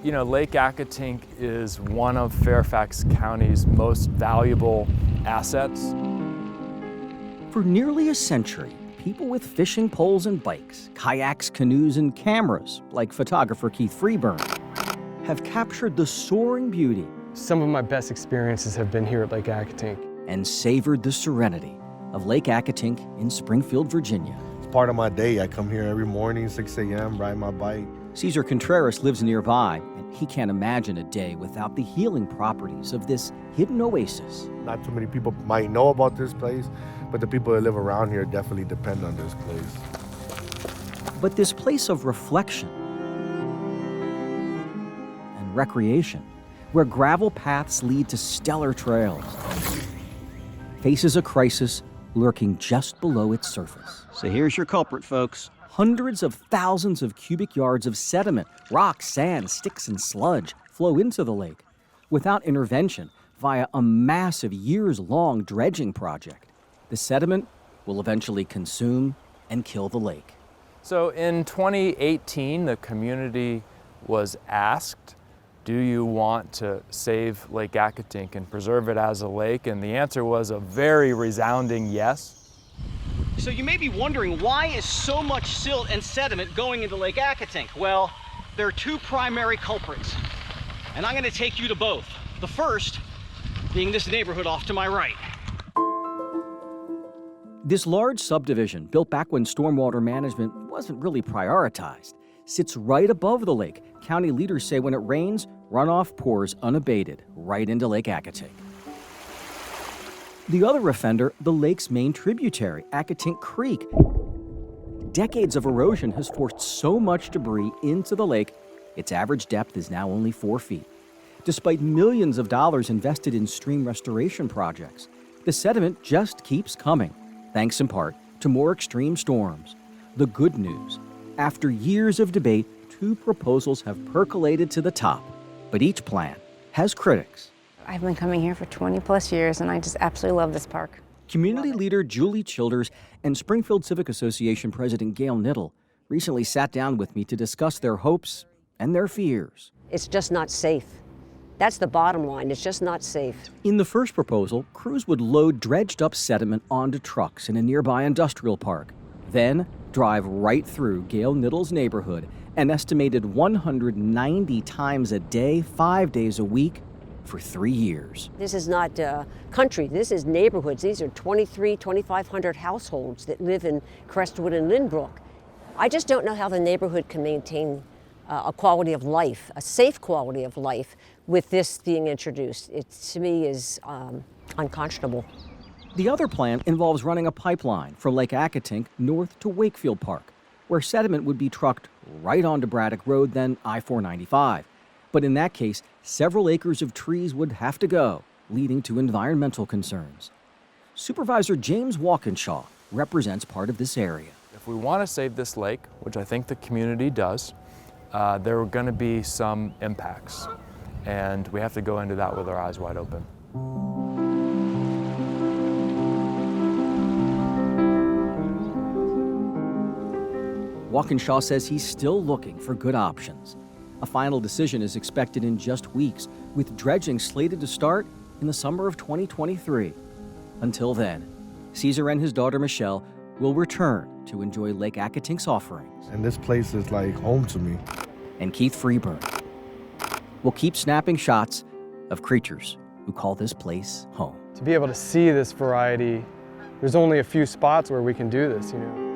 You know, Lake Accotink is one of Fairfax County's most valuable assets. For nearly a century, people with fishing poles and bikes, kayaks, canoes, and cameras, like photographer Keith Freeburn, have captured the soaring beauty. Some of my best experiences have been here at Lake Accotink. And savored the serenity of Lake Accotink in Springfield, Virginia. It's part of my day. I come here every morning, 6 a.m., ride my bike. Cesar Contreras lives nearby, and he can't imagine a day without the healing properties of this hidden oasis. Not too many people might know about this place, but the people that live around here definitely depend on this place. But this place of reflection and recreation, where gravel paths lead to stellar trails, faces a crisis lurking just below its surface. So here's your culprit, folks. Hundreds of thousands of cubic yards of sediment, rocks, sand, sticks, and sludge flow into the lake without intervention via a massive years-long dredging project. The sediment will eventually consume and kill the lake. So in 2018, the community was asked, do you want to save Lake Accotink and preserve it as a lake? And the answer was a very resounding yes. So you may be wondering, why is so much silt and sediment going into Lake Accotink? Well, there are two primary culprits, and I'm going to take you to both. The first being this neighborhood off to my right. This large subdivision, built back when stormwater management wasn't really prioritized, sits right above the lake. County leaders say when it rains, runoff pours unabated right into Lake Accotink. The other offender, the lake's main tributary, Accotink Creek. Decades of erosion has forced so much debris into the lake, its average depth is now only 4 feet. Despite millions of dollars invested in stream restoration projects, the sediment just keeps coming, thanks in part to more extreme storms. The good news, after years of debate, 2 proposals have percolated to the top, but each plan has critics. I've been coming here for 20 plus years and I just absolutely love this park. Community leader Julie Childers and Springfield Civic Association President Gail Nittle recently sat down with me to discuss their hopes and their fears. It's just not safe. That's the bottom line. It's just not safe. In the first proposal, crews would load dredged up sediment onto trucks in a nearby industrial park, then drive right through Gail Nittle's neighborhood an estimated 190 times a day, 5 days a week, for 3 years. This is not country. This is neighborhoods. These are 2,500 households that live in Crestwood and Lynbrook. I just don't know how the neighborhood can maintain a quality of life, a safe quality of life, with this being introduced. It, to me, is unconscionable. The other plan involves running a pipeline from Lake Accotink north to Wakefield Park, where sediment would be trucked right onto Braddock Road, then I-495. But in that case, several acres of trees would have to go, leading to environmental concerns. Supervisor James Walkinshaw represents part of this area. If we want to save this lake, which I think the community does, there are going to be some impacts, and we have to go into that with our eyes wide open. Walkinshaw says he's still looking for good options. A final decision is expected in just weeks, with dredging slated to start in the summer of 2023. Until then, Cesar and his daughter Michelle will return to enjoy Lake Accotink's offerings. And this place is like home to me. And Keith Freeburn will keep snapping shots of creatures who call this place home. To be able to see this variety, there's only a few spots where we can do this, you know.